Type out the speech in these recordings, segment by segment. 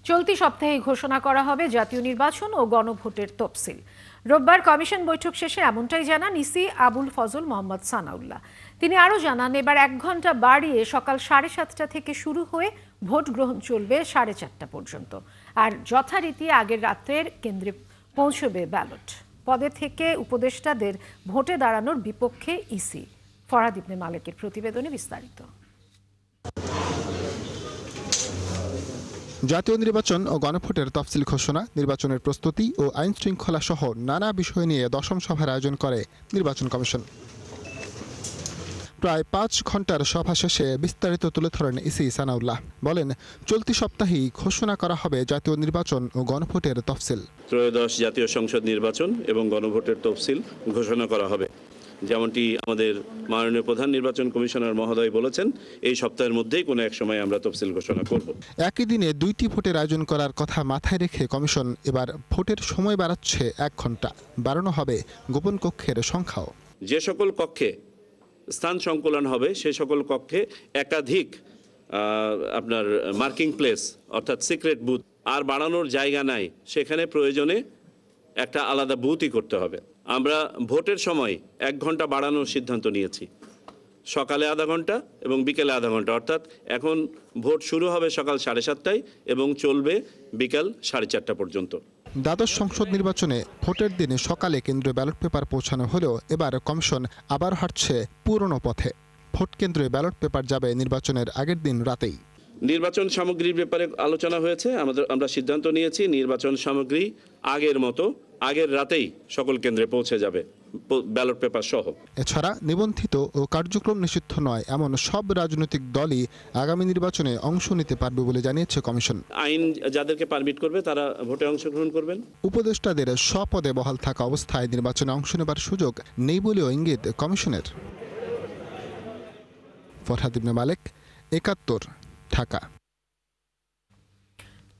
চলতি সপ্তাহে ঘোষণা করা হবে জাতীয় নির্বাচন ও গণভোটের তফসিল। রোববার কমিশন বৈঠক শেষে এমনটাই জানান ইসি আবুল ফজল মোহাম্মদ সানাউল্লাহ। তিনি আরও জানান, এবার 1 ঘন্টা বাড়িয়ে সকাল 7:30 থেকে শুরু হয়ে ভোট গ্রহণ চলবে 4:30 পর্যন্ত। আর যথারীতি আগের রাতের কেন্দ্রে পৌঁছবে ব্যালট। পদে থেকে উপদেষ্টাদের ভোটে দাঁড়ানোর বিপক্ষে ইসি। ফরহাদ ইবনে মালেকের প্রতিবেদনে বিস্তারিত। জাতীয় নির্বাচন ও গণভোটের তফসিল ঘোষণা, নির্বাচনের প্রস্তুতি ও আইন শৃঙ্খলা সহ নানা বিষয় নিয়ে 10ম সভার আয়োজন করে নির্বাচন কমিশন। প্রায় 5 ঘন্টার সভা শেষে বিস্তারিত তুলে ধরেন ইসি সানাউল্লাহ। বলেন, চলতি সপ্তাহেই ঘোষণা করা হবে জাতীয় নির্বাচন ও গণভোটের তফসিল। ত্রয়োদশ জাতীয় সংসদ নির্বাচন এবং গণভোটের তফসিল ঘোষণা করা হবে। যেমনটি আমাদের মাননীয় প্রধান নির্বাচন কমিশনার মহোদয় বলেছেন, এই সপ্তাহের মধ্যেই কোনো এক সময় আমরা তফসিল ঘোষণা করব। একই দিনে 2টি ভোটের আয়োজন করার কথা মাথায় রেখে কমিশন এবার ভোটের সময় বাড়াচ্ছে 1 ঘন্টা। বাড়ানো হবে গোপন কক্ষের সংখ্যাও। যে সকল কক্ষে স্থান সংকুলন হবে সে সকল কক্ষে একাধিক আপনার মার্কিং প্লেস অর্থাৎ সিক্রেট বুথ আর বাড়ানোর জায়গা নাই, সেখানে প্রয়োজনে একটা আলাদা বুথই করতে হবে। আমরা ভোটের সময় 1 ঘন্টা বাড়ানোর সিদ্ধান্ত নিয়েছি, সকালে আধা ঘন্টা এবং বিকেলে আধা ঘন্টা। অর্থাৎ এখন ভোট শুরু হবে সকাল 7:30টায় এবং চলবে বিকাল 4:30 পর্যন্ত। দ্বাদশ সংসদ নির্বাচনে ভোটের দিনে সকালে কেন্দ্রে ব্যালট পেপার পৌঁছানো হলেও এবার কমিশন আবার হাঁটছে পুরনো পথে। ভোট কেন্দ্রে ব্যালট পেপার যাবে নির্বাচনের আগের দিন রাতেই। নির্বাচন সামগ্রীর ব্যাপারে আলোচনা হয়েছে। আমরা সিদ্ধান্ত নিয়েছি নির্বাচন সামগ্রী আগের মতো আগের রাতেই সকল কেন্দ্রে পৌঁছে যাবে, ব্যালট পেপার সহ। এছাড়া নিবন্ধিত ও কার্যক্রম নিষিদ্ধ নয় এমন সব রাজনৈতিক দলই আগামী নির্বাচনে অংশ নিতে পারবে বলে জানিয়েছে কমিশন। আইন যাদেরকে পারমিট করবে তারা ভোটে অংশগ্রহণ করবেন। উপদেষ্টাদের স্বপদে বহাল থাকা অবস্থায় নির্বাচনে অংশ নেবার সুযোগ নেই বলেও ইঙ্গিত কমিশনের। ফরহাদ ইবনে মালেক, 71, ঢাকা।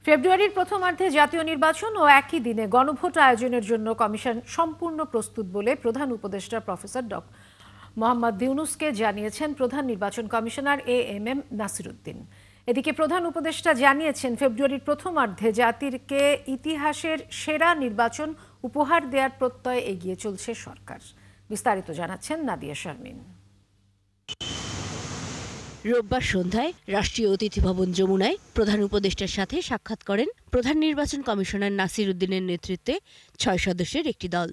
ফেব্রুয়ারির প্রথমার্ধে জাতীয় নির্বাচন ও একই দিনে গণভোট আয়োজনের জন্য কমিশন সম্পূর্ণ প্রস্তুত বলে প্রধান উপদেষ্টা প্রফেসর মোহাম্মদ ইউনূসকে জানিয়েছেন প্রধান নির্বাচন কমিশনার AM নাসিরউদ্দিন। এদিকে প্রধান উপদেষ্টা জানিয়েছেন, ফেব্রুয়ারির প্রথমার্ধে জাতিকে ইতিহাসের সেরা নির্বাচন উপহার দেওয়ার প্রত্যয়ে এগিয়ে চলছে সরকার। বিস্তারিত জানাচ্ছেন নাদিয়া শারমিন। রোববার সন্ধ্যায় রাষ্ট্রীয় অতিথি ভবন যমুনায় প্রধান উপদেষ্টার সাথে সাক্ষাৎ করেন প্রধান নির্বাচন কমিশনার নাসিরউদ্দিনের নেতৃত্বে 6 সদস্যের একটি দল।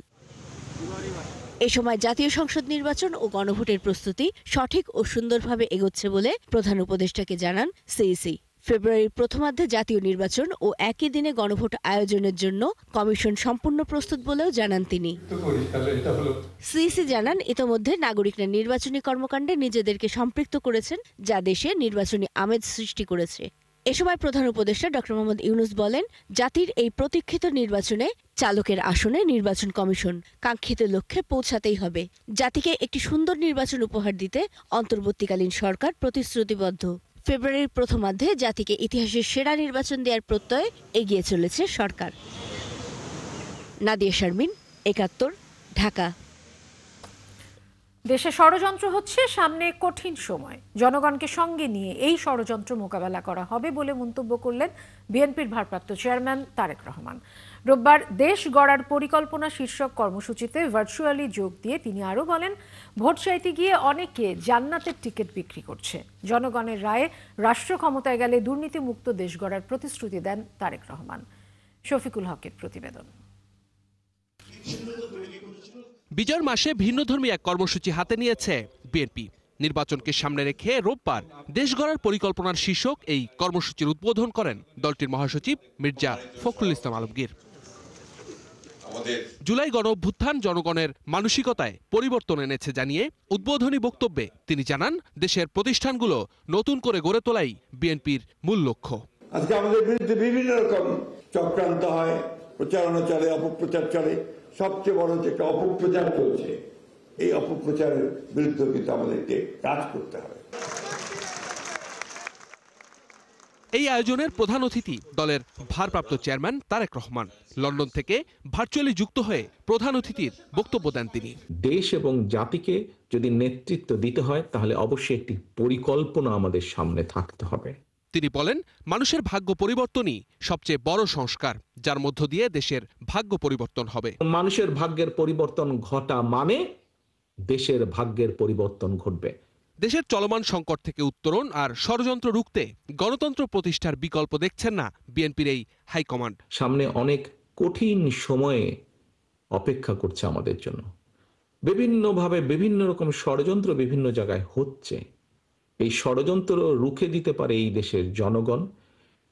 এ সময় জাতীয় সংসদ নির্বাচন ও গণভোটের প্রস্তুতি সঠিক ও সুন্দরভাবে এগোচ্ছে বলে প্রধান উপদেষ্টাকে জানান সিইসি। ফেব্রুয়ারির প্রথমার্ধে জাতীয় নির্বাচন ও একই দিনে গণভোট আয়োজনের জন্য কমিশন সম্পূর্ণ প্রস্তুত বলেও জানান তিনি। সিইসি জানান, ইতোমধ্যে নাগরিকরা নির্বাচনী কর্মকাণ্ডে নিজেদেরকে সম্পৃক্ত করেছেন, যা দেশে নির্বাচনী আমেজ সৃষ্টি করেছে। এ সময় প্রধান উপদেষ্টা ডক্টর মোহাম্মদ ইউনূস বলেন, জাতির এই প্রতীক্ষিত নির্বাচনে চালকের আসনে নির্বাচন কমিশন কাঙ্ক্ষিত লক্ষ্যে পৌঁছাতেই হবে। জাতিকে একটি সুন্দর নির্বাচন উপহার দিতে অন্তর্বর্তীকালীন সরকার প্রতিশ্রুতিবদ্ধ। ফেব্রুয়ারির প্রথমার্ধে জাতিকে ইতিহাসের সেরা নির্বাচন দেওয়ার প্রত্যয়ে এগিয়ে চলেছে সরকার। নাদিয়া শারমিন, 71, ঢাকা। দেশে ষড়যন্ত্র হচ্ছে, সামনে কঠিন সময়। জনগণকে সঙ্গে নিয়ে এই ষড়যন্ত্র মোকাবেলা করা হবে বলে মন্তব্য করলেন বিএনপির ভারপ্রাপ্ত চেয়ারম্যান তারেক রহমান। রোববার দেশ গড়ার পরিকল্পনা শীর্ষক কর্মসূচিতে ভার্চুয়ালি যোগ দিয়ে তিনি আরও বলেন, ভোট চাইতে গিয়ে অনেকে জান্নাতের টিকিট বিক্রি করছে। জনগণের রায়ে রাষ্ট্র ক্ষমতায় গেলে দুর্নীতিমুক্ত দেশ গড়ার প্রতিশ্রুতি দেন তারেক রহমান। শফিকুল হকের প্রতিবেদন। বিজয়ের মাসে ভিন্নধর্মী এক কর্মসূচি হাতে নিয়েছে বিএনপি। নির্বাচনকে সামনে রেখে রোববার দেশ গড়ার পরিকল্পনার শীর্ষক এই কর্মসূচির উদ্বোধন করেন দলটির মহাসচিব মির্জা ফখরুল ইসলাম আলমগীর। জুলাই গণ অভ্যুত্থান জনগণের মানসিকতায় পরিবর্তন এনেছে জানিয়ে উদ্বোধনী বক্তব্যে তিনি জানান, দেশের প্রতিষ্ঠানগুলো নতুন করে গড়ে তোলাই বিএনপির মূল লক্ষ্য। আজকে আমাদের বিরুদ্ধে বিভিন্ন রকম চক্রান্ত হয়, প্রচারণা চলে, অপপ্রচার চলে। সবচেয়ে বড় যে একটা অপপ্রচার চলছে, এই অপপ্রচারের বিরুদ্ধে কিন্তু আমাদেরকে কাজ করতে হবে। এই আয়োজনের প্রধান অতিথি দলের ভারপ্রাপ্ত চেয়ারম্যান তারেক রহমান। লন্ডন থেকে ভার্চুয়ালি যুক্ত হয়ে প্রধান অতিথির বক্তব্য দেন তিনি। দেশ এবং জাতিকে যদি নেতৃত্ব দিতে হয় তাহলে অবশ্যই একটি পরিকল্পনা আমাদের সামনে থাকতে হবে। তিনি বলেন, মানুষের ভাগ্য পরিবর্তনই সবচেয়ে বড় সংস্কার, যার মধ্য দিয়ে দেশের ভাগ্য পরিবর্তন হবে। মানুষের ভাগ্যের পরিবর্তন ঘটা মানে দেশের ভাগ্যের পরিবর্তন ঘটবে। দেশের চলমান সংকট থেকে উত্তরণ আর ষড়যন্ত্র রুখতে গণতন্ত্র প্রতিষ্ঠার বিকল্প দেখছেন না বিএনপির এই হাইকমান্ড। সামনে অনেক কঠিন সময়ে অপেক্ষা করছে আমাদের জন্য। বিভিন্নভাবে বিভিন্ন রকম ষড়যন্ত্র বিভিন্ন জায়গায় হচ্ছে। এই ষড়যন্ত্র রুখে দিতে পারে এই দেশের জনগণ,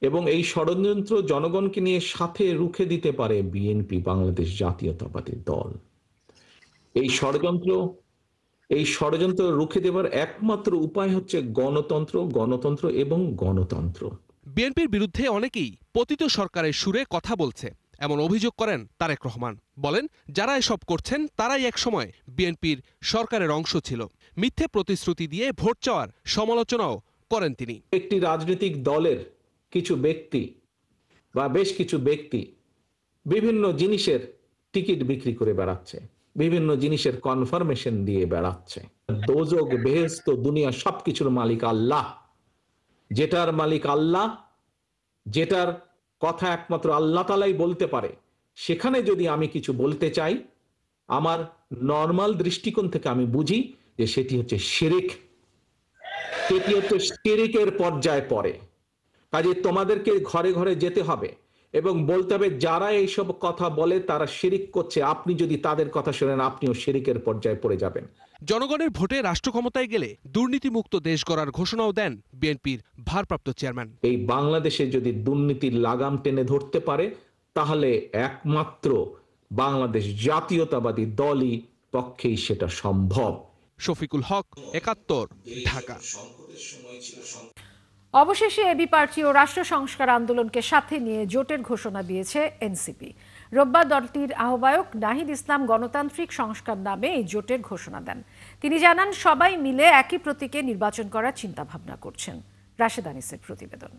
এবং এই ষড়যন্ত্র জনগণকে নিয়ে সাথে রুখে দিতে পারে বিএনপি, বাংলাদেশ জাতীয়তাবাদী দল। এই ষড়যন্ত্র রুখে দেবার একমাত্র উপায় হচ্ছে গণতন্ত্র এবং গণতন্ত্র। বিএনপির বিরুদ্ধে অনেকেই পতিত সরকারের সুরে কথা বলছে, এমন অভিযোগ করেন তারেক রহমান। বলেন, যারা এসব করছেন তারাই একসময় বিএনপির সরকারের অংশ ছিল। মিথ্যে প্রতিশ্রুতি দিয়ে ভোট চাওয়ার সমালোচনাও করেন তিনি। একটি রাজনৈতিক দলের কিছু ব্যক্তি বা বেশ কিছু ব্যক্তি বিভিন্ন জিনিসের টিকিট বিক্রি করে বেড়াচ্ছে, বিভিন্ন জিনিসের কনফার্মেশন দিয়ে বেড়াচ্ছে। দোজক, বেহেশত, দুনিয়া সবকিছুর মালিক আল্লাহ। যেটার মালিক আল্লাহ, যেটার কথা একমাত্র আল্লাহ তাআলাই বলতে পারে, সেখানে যদি আমি কিছু বলতে চাই, আমার নর্মাল দৃষ্টিকোণ থেকে আমি বুঝি যে সেটি হচ্ছে শিরক। সেটি হচ্ছে শিরকের পর্যায়ে পড়ে। কাজে তোমাদেরকে ঘরে ঘরে যেতে হবে এবং বলতে হবে যারা এইসব কথা বলে তারা শিরিক করছে। আপনি যদি তাদের কথা শোনেন, আপনিও শিরিকের পর্যায়ে পড়ে যাবেন। জনগণের ভোটে রাষ্ট্র ক্ষমতায় গেলে দুর্নীতিমুক্ত দেশ গড়ার ঘোষণাও দেন বিএনপির ভারপ্রাপ্ত চেয়ারম্যান। এই বাংলাদেশে যদি দুর্নীতির লাগাম টেনে ধরতে পারে, তাহলে একমাত্র বাংলাদেশ জাতীয়তাবাদী দলই পক্ষেই সেটা সম্ভব। শফিকুল হক, ৭১, ঢাকা। অবশেষে এবি পার্টি ও রাষ্ট্র সংস্কার আন্দোলনকে সাথে নিয়ে জোটের ঘোষণা দিয়েছে এনসিপি। রোববার দলটির আহ্বায়ক নাহিদ ইসলাম গণতান্ত্রিক সংস্কার নামে এই জোটের ঘোষণা দেন। তিনি জানান, সবাই মিলে একই প্রতীকে নির্বাচন করার চিন্তাভাবনা করছেন। রাশেদ আনিসের প্রতিবেদন।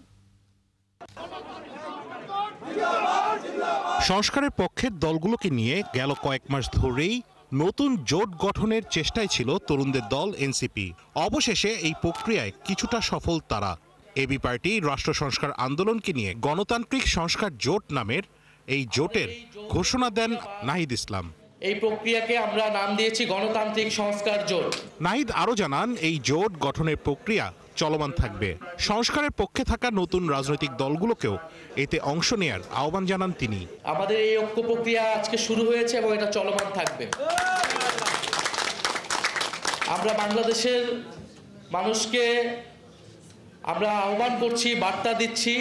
সংস্কারের পক্ষের দলগুলোকে নিয়ে গেল কয়েক মাস ধরেই নতুন জোট গঠনের চেষ্টায় ছিল তরুণদের দল এনসিপি। অবশেষে এই প্রক্রিয়ায় কিছুটা সফল তারা। এবি পার্টি রাষ্ট্র সংস্কার আন্দোলনকে নিয়ে গণতান্ত্রিক সংস্কার জোট নামের এই জোটের ঘোষণা দেন নাহিদ ইসলাম। এই প্রক্রিয়াকে আমরা নাম দিয়েছি গণতান্ত্রিক সংস্কার জোট। নাহিদ আরও জানান, এই জোট গঠনের প্রক্রিয়া চলমান থাকবে। সংস্কারের পক্ষে থাকা নতুন রাজনৈতিক দলগুলোকেও এতে অংশ নেয়ার আহ্বান জানান তিনি। আমাদের এই ঐক্য প্রক্রিয়া আজকে শুরু হয়েছে এবং এটা চলমান থাকবে। আমরা বাংলাদেশের মানুষকে আমরা আহ্বান করছি, বার্তা দিচ্ছি,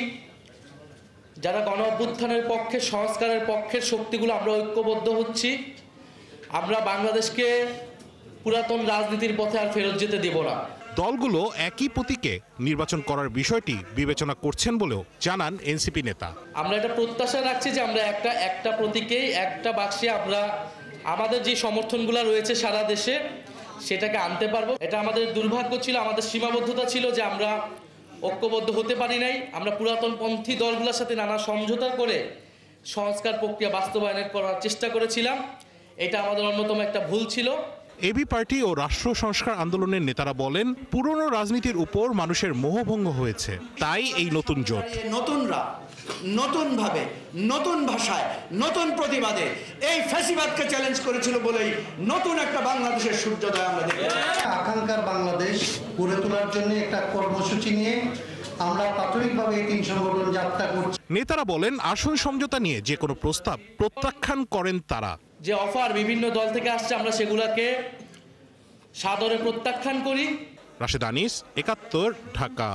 যারা গণ অভ্যুত্থানের পক্ষে, সংস্কারের পক্ষের শক্তিগুলো আমরা ঐক্যবদ্ধ হচ্ছি। আমরা বাংলাদেশকে পুরাতন রাজনীতির পথে আর ফেরত যেতে দেব না। দলগুলো একই প্রতীকে নির্বাচন করার বিষয়টি বিবেচনা করছেন বলেও জানান এনসিপি নেতা। আমরা এটা প্রত্যাশা রাখছি যে আমরা একটা প্রতীকেই, একটা বাক্সে আমরা আমাদের যে সমর্থনগুলো রয়েছে সারা দেশে সেটাকে আনতে পারবো। এটা আমাদের দুর্ভাগ্য ছিল, আমাদের সীমাবদ্ধতা ছিল যে আমরা ঐক্যবদ্ধ হতে পারি নাই। আমরা পুরাতন পন্থী দলগুলোর সাথে নানা সমঝোতা করে সংস্কার প্রক্রিয়া বাস্তবায়ন করার চেষ্টা করেছিলাম। এটা আমাদের অন্যতম একটা ভুল ছিল। এবি পার্টি ও রাষ্ট্র সংস্কার আন্দোলনের নেতারা বলেন, পুরনো রাজনীতির উপর মানুষের মোহভঙ্গ হয়েছে, তাই এই নতুন জোট। নতুনরা নতুনভাবে, নতুন ভাষায়, নতুন প্রতিবাদে এই ফ্যাসিবাদকে চ্যালেঞ্জ করেছিল বলেই নতুন একটা বাংলাদেশের সূর্যোদয় আমরা দেখি। আকাঙ্ক্ষার বাংলাদেশ গড়ে তোলার জন্য একটা কর্মসূচি নিয়ে আমরা প্রাথমিকভাবে এই ৩ সংগঠন যাত্রা করছি। নেতারা বলেন, আসন সমঝোতা নিয়ে যে কোনো প্রস্তাব প্রত্যাখ্যান করেন তারা। যে অফার বিভিন্ন দল থেকে আসছে আমরা সেগুলোকে সাদরে প্রত্যাখ্যান করি। রাশেদ আনিস, ৭১, ঢাকা।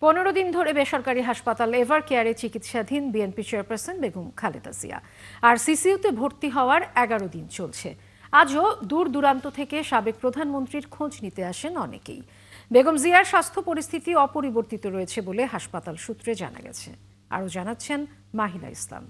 ১৫ দিন ধরে বেসরকারি হাসপাতাল এভার কেয়ারে চিকিৎসাধীন বিএনপি চেয়ারপারসন বেগম খালেদা জিয়া। আর সিসিইউতে ভর্তি হওয়ার ১১ দিন চলছে। আজও দূর দূরান্ত থেকে সাবেক প্রধানমন্ত্রীর খোঁজ নিতে আসেন অনেকেই। বেগম জিয়ার স্বাস্থ্য পরিস্থিতি অপরিবর্তিত রয়েছে বলে হাসপাতাল সূত্রে জানা গেছে। আরও জানাচ্ছেন মাহিলা ইসলাম।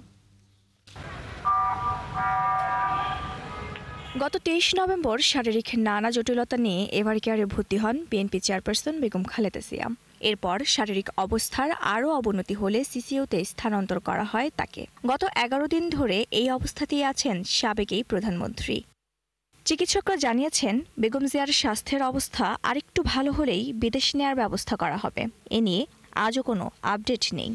গত ২৩ নভেম্বর শারীরিক নানা জটিলতা নিয়ে এভার কেয়ারে ভর্তি হন বিএনপি চেয়ারপারসন বেগম খালেদা জিয়া। এরপর শারীরিক অবস্থার আরও অবনতি হলে সিসিইউতে স্থানান্তর করা হয় তাকে। গত ১১ দিন ধরে এই অবস্থাতেই আছেন সাবেক এই প্রধানমন্ত্রী। চিকিৎসকরা জানিয়েছেন বেগম জিয়ার স্বাস্থ্যের অবস্থা আরেকটু ভালো হলেই বিদেশ নেয়ার ব্যবস্থা করা হবে। এ নিয়ে আজও কোনো আপডেট নেই।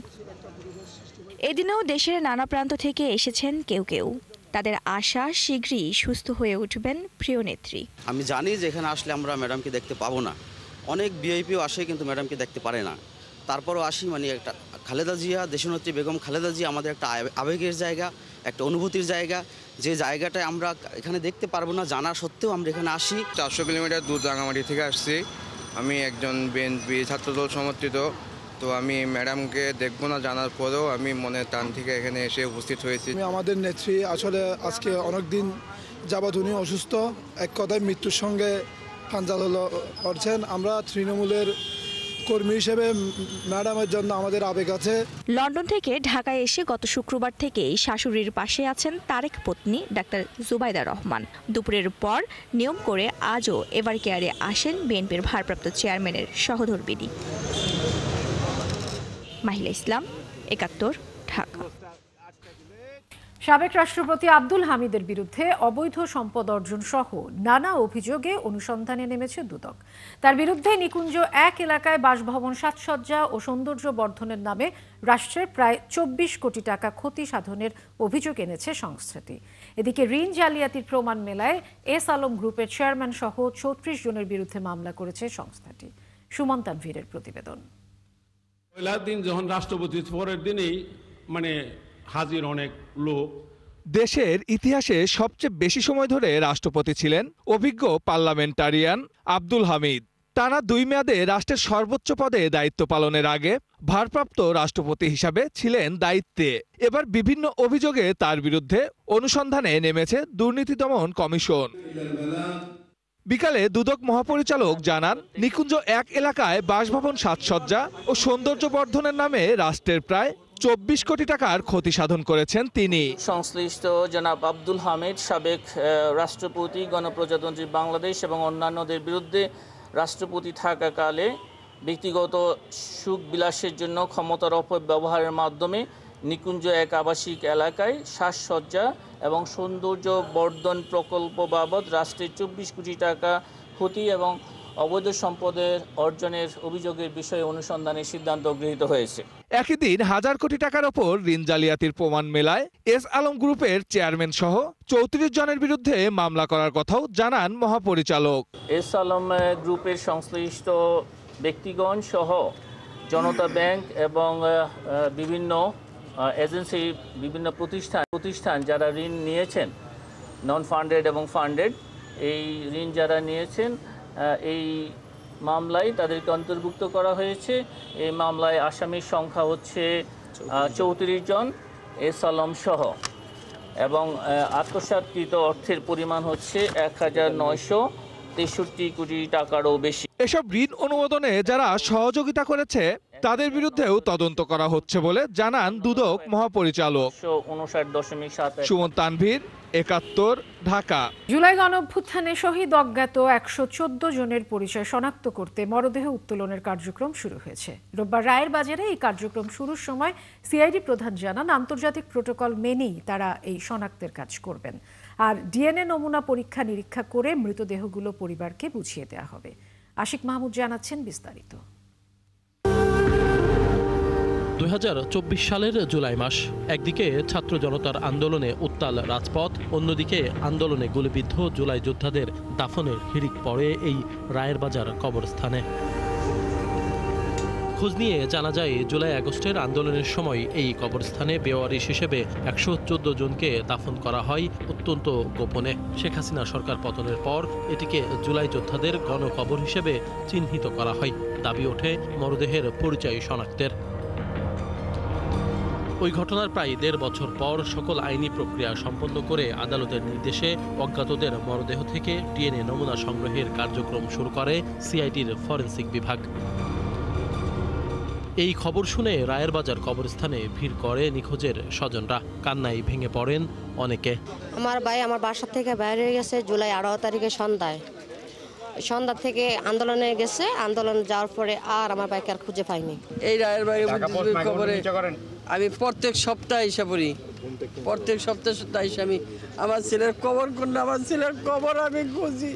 এদিনেও দেশের নানা প্রান্ত থেকে এসেছেন কেউ। তাদের আশা শীঘ্রই সুস্থ হয়ে উঠবেন প্রিয় নেত্রী। আমি জানি যে এখানে আসলে আমরা ম্যাডামকে দেখতে পাবো না, অনেক ভিআইপিও আসে কিন্তু ম্যাডামকে দেখতে পারে না। তারপরও আসি, মানে একটা খালেদা জিয়া, দেশনেত্রী বেগম খালেদা জিয়া আমাদের একটা আবেগের জায়গা, একটা অনুভূতির জায়গা, যে জায়গাটায় আমরা এখানে দেখতে পারবো না জানা সত্ত্বেও আমরা এখানে আসি। 400 কিলোমিটার দূর রাঙামাটি থেকে আসছি। আমি একজন বিএনপি ছাত্রদল সমর্থিত, তো আমি ম্যাডামকে দেখবো না জানার পরেও আমি মনের টান থেকে এখানে এসে উপস্থিত হয়েছি। আমাদের নেত্রী আসলে আজকে অনেক দিন যাবৎ উনি অসুস্থ, এক কথায় মৃত্যুর সঙ্গে পাঞ্জা করছেন। আমরা তৃণমূলের কর্মী হিসেবে ম্যাডামের জন্য আমাদের আবেগ আছে। লন্ডন থেকে ঢাকায় এসে গত শুক্রবার থেকেই শাশুড়ির পাশে আছেন তারেক পত্নী ডাক্তার জুবাইদা রহমান। দুপুরের পর নিয়ম করে আজও এভার কেয়ারে আসেন বিএনপির ভারপ্রাপ্ত চেয়ারম্যানের সহধর্মিণী। মাহিলা ইসলাম, ৭১, ঢাকা। সাবেক রাষ্ট্রপতি আব্দুল হামিদের বিরুদ্ধে অবৈধ সম্পদ অর্জন সহ নানা অভিযোগে অনুসন্ধানে নেমেছে দুদক। তার বিরুদ্ধে নিকুঞ্জ ১ এলাকায় বাসভবন সাজসজ্জা ও সৌন্দর্য বর্ধনের নামে রাষ্ট্রের প্রায় ২৪ কোটি টাকা ক্ষতি সাধনের অভিযোগ এনেছে সংস্থাটি। এদিকে ঋণ জালিয়াতির প্রমাণ মেলায় এস আলম গ্রুপের চেয়ারম্যান সহ ৩৪ জনের বিরুদ্ধে মামলা করেছে সংস্থাটি। সুমন তানভীরের প্রতিবেদন। পয়লা দিন যখন রাষ্ট্রপতি, পরের দিনেই হাজির অনেক লোক। দেশের ইতিহাসে সবচেয়ে বেশি সময় ধরে রাষ্ট্রপতি ছিলেন অভিজ্ঞ পার্লামেন্টারিয়ান আব্দুল হামিদ। টানা ২ মেয়াদে রাষ্ট্রের সর্বোচ্চ পদে দায়িত্ব পালনের আগে ভারপ্রাপ্ত রাষ্ট্রপতি হিসাবে ছিলেন দায়িত্বে। এবার বিভিন্ন অভিযোগে তার বিরুদ্ধে অনুসন্ধানে নেমেছে দুর্নীতি দমন কমিশন। বিকালে দুদক মহাপরিচালক জানান, নিকুঞ্জ ১ এলাকায় বাসভবন সাজসজ্জা ও সৌন্দর্য বর্ধনের নামে রাষ্ট্রের প্রায় ২৪ কোটি টাকার ক্ষতি সাধন করেছেন তিনি। সংশ্লিষ্ট জনাব আব্দুল হামিদ, সাবেক রাষ্ট্রপতি, গণপ্রজাতন্ত্রী বাংলাদেশ এবং অন্যান্যদের বিরুদ্ধে রাষ্ট্রপতি থাকাকালে ব্যক্তিগত সুখ বিলাসের জন্য ক্ষমতার অপব্যবহারের মাধ্যমে নিকুঞ্জ ১ আবাসিক এলাকায় সাজসজ্জা এবং সৌন্দর্য বর্ধন প্রকল্প বাবদ রাষ্ট্রের ২৪ কোটি টাকা ক্ষতি এবং অবৈধ সম্পদের অর্জনের অভিযোগের বিষয়ে অনুসন্ধানের সিদ্ধান্ত গৃহীত হয়েছে। একই দিন হাজার কোটি টাকার ওপর ঋণ জালিয়াতির প্রমাণ মেলায় এস আলম গ্রুপের চেয়ারম্যান সহ ৩৪ জনের বিরুদ্ধে মামলা করার কথাও জানান মহাপরিচালক। এস আলম গ্রুপের সংশ্লিষ্ট ব্যক্তিগণ সহ জনতা ব্যাংক এবং বিভিন্ন এজেন্সি, বিভিন্ন প্রতিষ্ঠান যারা ঋণ নিয়েছেন, নন ফান্ডেড এবং ফান্ডেড, এই ঋণ যারা নিয়েছেন এই মামলায় তাদেরকে অন্তর্ভুক্ত করা হয়েছে। এই মামলায় আসামির সংখ্যা হচ্ছে ৩৪ জন এস আলম সহ, এবং আত্মসাৎকৃত অর্থের পরিমাণ হচ্ছে ১,৯৬৩ কোটি টাকারও বেশি। এসব ঋণ অনুমোদনে যারা সহযোগিতা করেছে তাদের বিরুদ্ধেও তদন্ত করা হচ্ছে বলে জানান দুদক মহাপরিচালক। ৫৯.৭ সুমন তানভীর, ৭১, ঢাকা। জুলাই গণঅভ্যুত্থানে শহীদ অজ্ঞাত ১১৪ জনের পরিচয় শনাক্ত করতে মরদেহ উত্তোলনের কার্যক্রম শুরু হয়েছে। রোববার রায়ের বাজারে এই কার্যক্রম শুরুর সময় সিআইডি প্রধান জানান, আন্তর্জাতিক প্রোটোকল মেনেই তারা এই শনাক্তের কাজ করবেন। আর ডিএনএ নমুনা পরীক্ষা নিরীক্ষা করে মৃতদেহগুলো পরিবারকে বুঝিয়ে দেওয়া হবে। আশিক মাহমুদ জানাচ্ছেন বিস্তারিত। ২০২৪ সালের জুলাই মাস, একদিকে ছাত্র জনতার আন্দোলনে উত্তাল রাজপথ, অন্যদিকে আন্দোলনে গুলিবিদ্ধ জুলাই যোদ্ধাদের দাফনের হিড়িক পড়ে এই রায়ের বাজার কবরস্থানে। খোঁজ নিয়ে জানা যায়, জুলাই আগস্টের আন্দোলনের সময় এই কবরস্থানে বেওয়ারিশ হিসেবে ১১৪ জনকে দাফন করা হয় অত্যন্ত গোপনে। শেখ হাসিনা সরকার পতনের পর এটিকে জুলাই যোদ্ধাদের গণকবর হিসেবে চিহ্নিত করা হয়। দাবি ওঠে মরদেহের পরিচয় শনাক্তের। ওই ঘটনার প্রায় ১.৫ বছর পর সকল আইনি প্রক্রিয়া সম্পন্ন করে আদালতের নির্দেশে অজ্ঞাতদের মরদেহ থেকে ডিএনএ নমুনা সংগ্রহের কার্যক্রম শুরু করে সিআইডির ফরেনসিক বিভাগ। এই খবর শুনে রায়ের বাজার কবরস্থানে ভিড় করে নিখোঁজের স্বজনরা। কান্নায় ভেঙে পড়েন অনেকে। আমার ভাই আমার বাসা থেকে বাইরে গেছে জুলাই ১৮ তারিখে সন্ধ্যা থেকে আন্দোলনে গেছে। আন্দোলন যাওয়ার পরে আর আমার ভাইকে আর খুঁজে পাইনি। এই রায়ের বাড়ি খবরে আমি প্রত্যেক সপ্তাহে এসে পড়ি, প্রত্যেক সপ্তাহে আমি আমার ছেলের কবর করলে আমার ছেলের কবর আমি খুঁজি,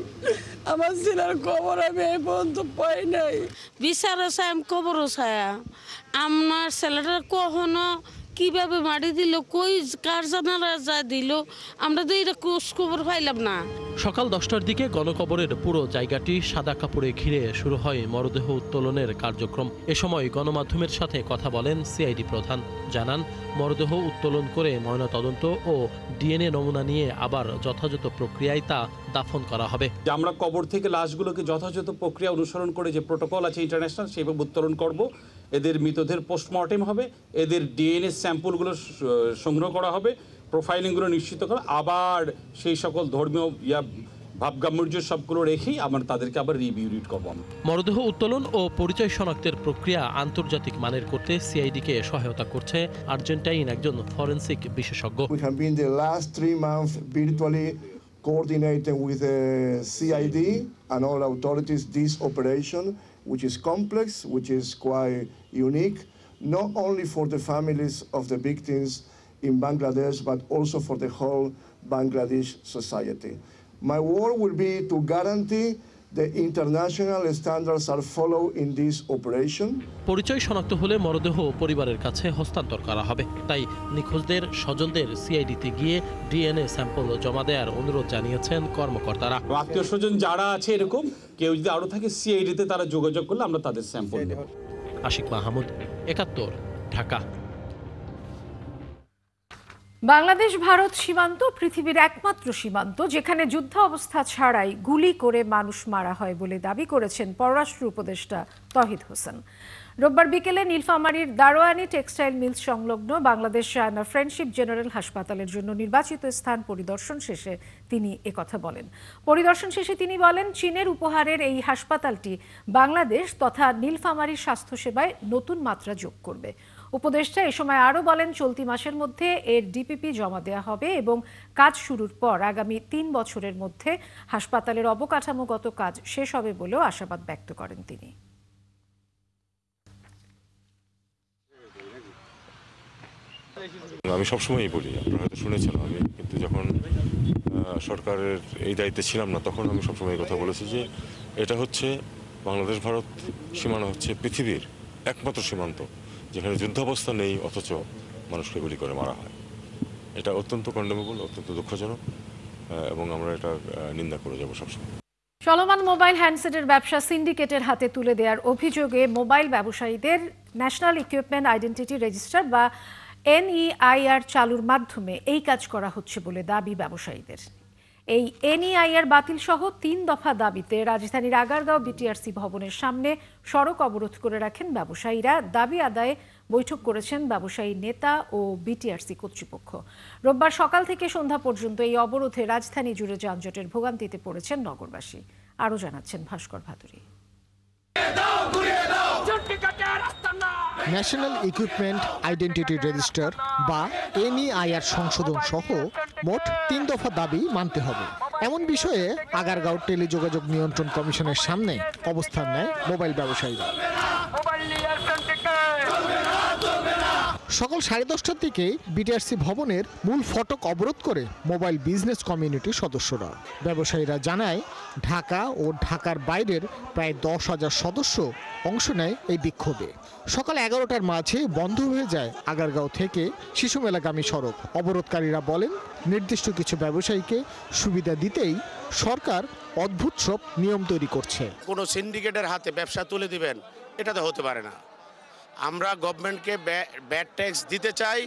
আমার ছেলের কবর আমি এই পর্যন্ত পাই নাই। বিচারও চাই কবরও চাই, আমার ছেলেটা কখনো কিভাবে মারি দিল, কই কার জানারা যা দিল, আমরা তো এটা খোঁজ খবর পাইলাম না। সকাল 10টার দিকে গণকবরের পুরো জায়গাটি সাদা কাপড়ে ঘিরে শুরু হয় মরদেহ উত্তোলনের কার্যক্রম। এ সময় গণমাধ্যমের সাথে কথা বলেন সিআইডি প্রধান। জানান, মরদেহ উত্তোলন করে ময়নাতদন্ত ও ডিএনএ নমুনা নিয়ে আবার যথাযথ প্রক্রিয়ায় তা দাফন করা হবে। আমরা কবর থেকে লাশগুলোকে যথাযথ প্রক্রিয়া অনুসরণ করে যে প্রোটোকল আছে ইন্টারন্যাশনাল, সেভাবে উত্তোলন করব। এদের মৃতদের পোস্টমর্টেম হবে, এদের ডিএনএ স্যাম্পলগুলো সংগ্রহ করা হবে, প্রোফাইলিংগুলো নিশ্চিত করা, আবার সেই সকল ধর্মীয় ভাবগাম্ভীর্য সবগুলো রেখেই আমরা তাদেরকে আবার রিভিউড করবো। মরদেহ উত্তোলন ও পরিচয় শনাক্তের প্রক্রিয়া আন্তর্জাতিক মানের করতে সিআইডিকে সহায়তা করছে আর্জেন্টাইন একজন ফরেনসিক বিশেষজ্ঞ। We have been the last 3 months virtually coordinating with the CID and all authorities this operation, which is complex, which is quite unique, not only for the families of the victims in Bangladesh, but also for the whole Bangladesh society. My work will be to guarantee the international standards are followed in this operation. পরিচয় শনাক্ত হলে মরদেহ পরিবারের কাছে হস্তান্তর করা হবে। তাই নিখোঁজদের স্বজনদের সিআইডিতে গিয়ে ডিএনএ স্যাম্পল জমা দেওয়ার অনুরোধ জানিয়েছেন কর্মকর্তারা। আত্মীয় স্বজন যারা আছে এরকম কেউ যদি আরো থাকে, সিআইডিতে তারা যোগাযোগ করলে আমরা তাদের স্যাম্পল নেব। আশিক মাহমুদ, ৭১, ঢাকা। বাংলাদেশ ভারত সীমান্ত পৃথিবীর একমাত্র সীমান্ত যেখানে যুদ্ধ অবস্থা ছাড়াই গুলি করে মানুষ মারা হয় বলে দাবি করেছেন পররাষ্ট্র উপদেষ্টা তহিদ হোসেন। রোববার বিকেলে নীলফামারীর দারোয়ানি টেক্সটাইল মিলস সংলগ্ন বাংলাদেশ চায়না ফ্রেন্ডশিপ জেনারেল হাসপাতালের জন্য নির্বাচিত স্থান পরিদর্শন শেষে তিনি একথা বলেন। পরিদর্শন শেষে তিনি বলেন, চীনের উপহারের এই হাসপাতালটি বাংলাদেশ তথা নীলফামারীর স্বাস্থ্যসেবায় নতুন মাত্রা যোগ করবে। উপদেষ্টা এ সময় আরও বলেন, চলতি মাসের মধ্যে এর ডিপিপি জমা দেওয়া হবে এবং কাজ শুরুর পর আগামী ৩ বছরের মধ্যে হাসপাতালের অবকাঠামোগত কাজ শেষ হবে বলেও আশাবাদ ব্যক্ত করেন তিনি। আমি সবসময়ই বলি, আপনারা হয়তো শুনেছেন, আমি কিন্তু যখন সরকারের এই দায়িত্বে ছিলাম না তখন আমি সবসময় এই কথা বলেছি যে এটা হচ্ছে বাংলাদেশ ভারত সীমানা হচ্ছে পৃথিবীর একমাত্র সীমান্ত যেখানে যুদ্ধাবস্থা নেই অথচ মানুষকে গুলি করে মারা হয়। এটা অত্যন্ত কন্ডেমেবল, অত্যন্ত দুঃখজনক এবং আমরা এটা নিন্দা করে যাব সবসময়। চলমান মোবাইল হ্যান্ডসেটের ব্যবসা সিন্ডিকেটের হাতে তুলে দেওয়ার অভিযোগে মোবাইল ব্যবসায়ীদের ন্যাশনাল ইকুইপমেন্ট আইডেন্টিটি রেজিস্টার বা NEIR চালুর মাধ্যমে এই কাজ করা হচ্ছে বলে দাবি ব্যবসায়ীদের। এই NEIR বাতিল সহ 3 দফা দাবিতে রাজধানীর আগারগাঁও বিটিআরসি ভবনের সামনে সড়ক অবরোধ করে রাখেন ব্যবসায়ীরা। দাবি আদায়ে বৈঠক করেছেন ব্যবসায়ী নেতা ও বিটিআরসি কর্তৃপক্ষ। রোববার সকাল থেকে সন্ধ্যা পর্যন্ত এই অবরোধে রাজধানী জুড়ে যানজটের ভোগান্তিতে পড়েছেন নগরবাসী। আরও জানাচ্ছেন Bhaskar Bhaduri. National equipment identity register বা NEIR সংশোধন সহ মোট 3 দফা দাবি মানতে হবে, এমন বিষয়ে আগারগাঁও টেলিযোগাযোগ নিয়ন্ত্রণ কমিশনের সামনে অবস্থান নেয় মোবাইল ব্যবসায়ীরা। সকাল 10:30টার দিকে বিটিআরসি ভবনের মূল ফটক অবরোধ করে মোবাইল বিজনেস কমিউনিটির সদস্যরা। ব্যবসায়ীরা জানায়, ঢাকা ও ঢাকার বাইরের প্রায় 10,000 সদস্য অংশ নেয় এই বিক্ষোভে। সকাল 11টার মাঝে বন্ধ হয়ে যায় আগারগাঁও থেকে শিশুমেলাগামী সড়ক। অবরোধকারীরা বলেন, নির্দিষ্ট কিছু ব্যবসায়ীকে সুবিধা দিতেই সরকার অদ্ভুত সব নিয়ম তৈরি করছে। কোনো সিন্ডিকেটের হাতে ব্যবসা তুলে দিবেন, এটা তো হতে পারে না। আমরা গভর্নমেন্টকে ব্যাড ট্যাক্স দিতে চাই,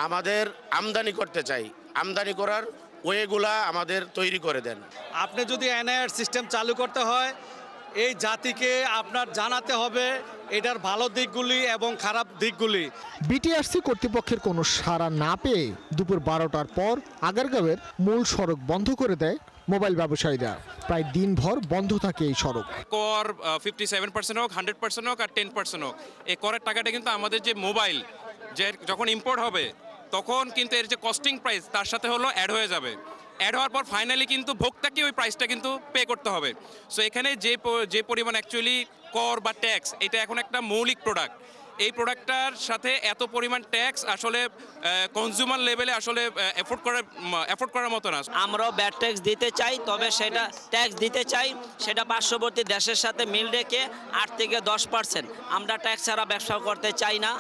আমাদের আমদানি করতে চাই, আমদানি করার ওয়েগুলা আমাদের তৈরি করে দেন। আপনি যদি NIR সিস্টেম চালু করতে হয়, এই জাতিকে আপনার জানাতে হবে এটার ভালো দিকগুলি এবং খারাপ দিকগুলি। বিটিআরসি কর্তৃপক্ষের কোনো সাড়া না পেয়ে দুপুর 12টার পর আগারগাঁওয়ের মূল সড়ক বন্ধ করে দেয় মোবাইল ব্যবসায়ীরা। প্রায় দিনভর বন্ধ থাকে এই সড়ক। কর 57% হোক, 100% হোক আর 10% হোক, এই করের টাকাটা কিন্তু আমাদের যে মোবাইল যে যখন ইম্পোর্ট হবে তখন কিন্তু এর যে কস্টিং প্রাইস তার সাথে হলো অ্যাড হয়ে যাবে। অ্যাড হওয়ার পর ফাইনালি কিন্তু ভোক্তাকে ওই প্রাইসটা কিন্তু পে করতে হবে। সো এখানে যে পরিমাণ অ্যাকচুয়ালি কর বা ট্যাক্স, এটা এখন একটা মৌলিক প্রোডাক্ট, এই প্রোডাক্টটার সাথে এত পরিমাণ ট্যাক্স আসলে কনজিউমার লেভেলে আসলে এফোর্ড করার মতো না। আমরাও ব্যাড ট্যাক্স দিতে চাই, তবে সেটা ট্যাক্স দিতে চাই সেটা পার্শ্ববর্তী দেশের সাথে মিল রেখে 8 থেকে 10%। আমরা ট্যাক্স ছাড়া ব্যবসা করতে চাই না।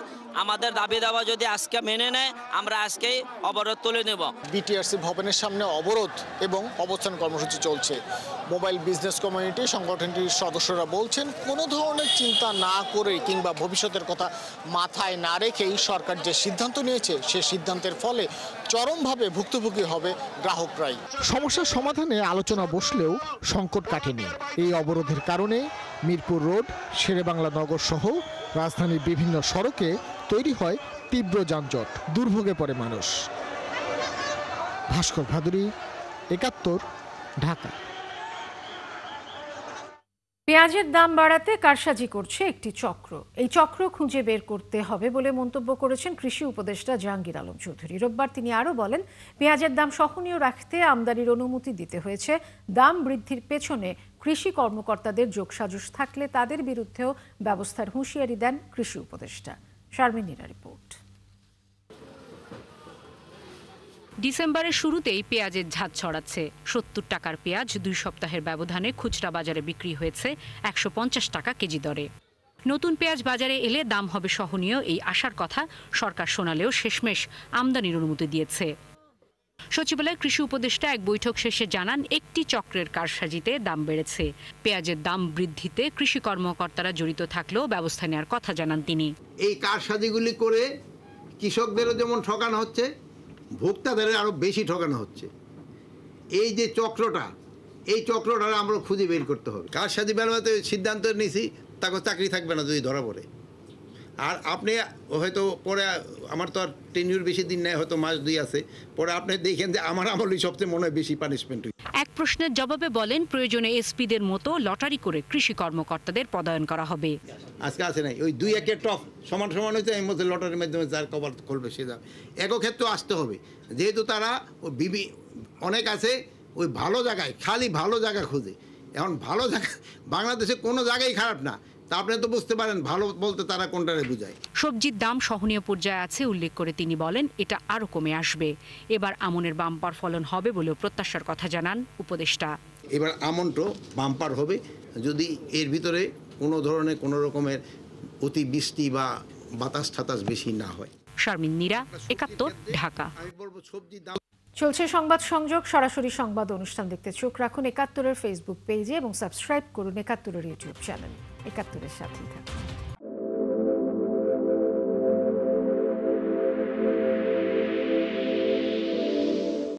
আমাদের দাবি দাওয়া যদি আজকে মেনে নেয় আমরা আজকেই অবরোধ তুলে নেব। বিটিআরসি ভবনের সামনে অবরোধ এবং অবস্থান কর্মসূচি চলছে। মোবাইল বিজনেস কমিউনিটি সংগঠনটির সদস্যরা বলছেন, কোনো ধরনের চিন্তা না করে কিংবা ভবিষ্যতের কথা মাথায় না রেখেই সরকার যে সিদ্ধান্ত নিয়েছে সে সিদ্ধান্তের ফলে চরমভাবে ভুক্তভোগী হবে গ্রাহকরাই। সমস্যার সমাধানে আলোচনা বসলেও সংকট কাটেনি। এই অবরোধের কারণে মিরপুর রোড, শেরেবাংলা নগর সহ রাজধানীর বিভিন্ন সড়কে তৈরি হয় তীব্র যানজট, দুর্ভোগে পড়ে মানুষ। ভাস্কর ভাদুরী, ৭১, ঢাকা। পেঁয়াজের দাম বাড়াতে কারসাজি করছে একটি চক্র। এই চক্র খুঁজে বের করতে হবে বলে মন্তব্য করেছেন কৃষি উপদেষ্টা জাহাঙ্গীর আলম চৌধুরী। রোববার তিনি আরও বলেন, পেঁয়াজের দাম সহনীয় রাখতে আমদানির অনুমতি দিতে হয়েছে। দাম বৃদ্ধির পেছনে কৃষি কর্মকর্তাদের যোগসাজশ থাকলে তাদের বিরুদ্ধেও ব্যবস্থার হুঁশিয়ারি দেন কৃষি উপদেষ্টা। শারমিনীরা রিপোর্ট। ডিসেম্বরের শুরুতেই পেঁয়াজের ঝাঁজ ছড়াচ্ছে। ৭০ টাকার পেঁয়াজ 2 সপ্তাহের ব্যবধানে খুচরা বাজারে বিক্রি হয়েছে ১৫০ টাকা কেজি দরে। নতুন পেঁয়াজ বাজারে এলে দাম হবে সহনীয়, এই আশার কথা সরকার শোনালেও শেষমেশ আমদানির অনুমতি দিয়েছে। সচিবালয়ের কৃষি উপদেষ্টা এক বৈঠক শেষে জানান, একটি চক্রের কারসাজিতে দাম বেড়েছে। পেঁয়াজের দাম বৃদ্ধিতে কৃষি কর্মকর্তারা জড়িত থাকলেও ব্যবস্থা নেওয়ার কথা জানান তিনি। এই কারসাজিগুলি করে কৃষকদেরও যেমন ঠকানো হচ্ছে, ভোক্তাদের আরো বেশি ঠকানো হচ্ছে। এই যে চক্রটা, এই চক্রটা আমরা খুঁজে বের করতে হবে। কারসাজি বেলাতে সিদ্ধান্ত নিয়েছি তাকে চাকরি থাকবে না যদি ধরা পড়ে। আর আপনি হয়তো পরে, আমার তো আর টেনিউর বেশি দিন নেই, হয়তো মাস 2 আছে, পরে আপনি দেখেন যে আমার আমলই সবচেয়ে মনে হয় বেশি পানিশমেন্ট। এক প্রশ্নের জবাবে বলেন, প্রয়োজনে এসপিদের মতো লটারি করে কৃষি কর্মকর্তাদের পদায়ন করা হবে। আজকে আছে নাই ওই 2-1 টপ সমান সমান হয়েছে, এর মধ্যে লটারির মাধ্যমে যার কভার খুলবে সে যাবে। একক্ষেত্রে আসতে হবে, যেহেতু তারা অনেক আছে ওই ভালো জায়গায়, খালি ভালো জায়গা খুঁজে। এখন ভালো জায়গা বাংলাদেশে কোনো জায়গায় খারাপ না, তা আপনি তো বুঝতে পারেন ভালো বলতে তারা কোনটারে বোঝায়। সবজির দাম সহনীয় পর্যায়ে আছে উল্লেখ করে তিনি বলেন, এটা আরও কমে আসবে। এবার আমনের বাম্পার ফলন হবে বলেও প্রত্যাশার কথা জানান উপদেষ্টা। এবার আমনটো বাম্পার হবে যদি এর ভিতরে কোনো ধরনের কোনো রকমের অতিবৃষ্টি বা বাতাস ঠাতাস বেশি না হয়। শারমিনীরা, ৭১, ঢাকা। চলছে সংবাদ সংযোগ। সরাসরি সংবাদ অনুষ্ঠান দেখতে চোখ রাখুন ৭১-এর ফেসবুক পেজে এবং সাবস্ক্রাইব করুন ৭১-এর ইউটিউব চ্যানেল। ৭১-এর সাথেই থাকুন।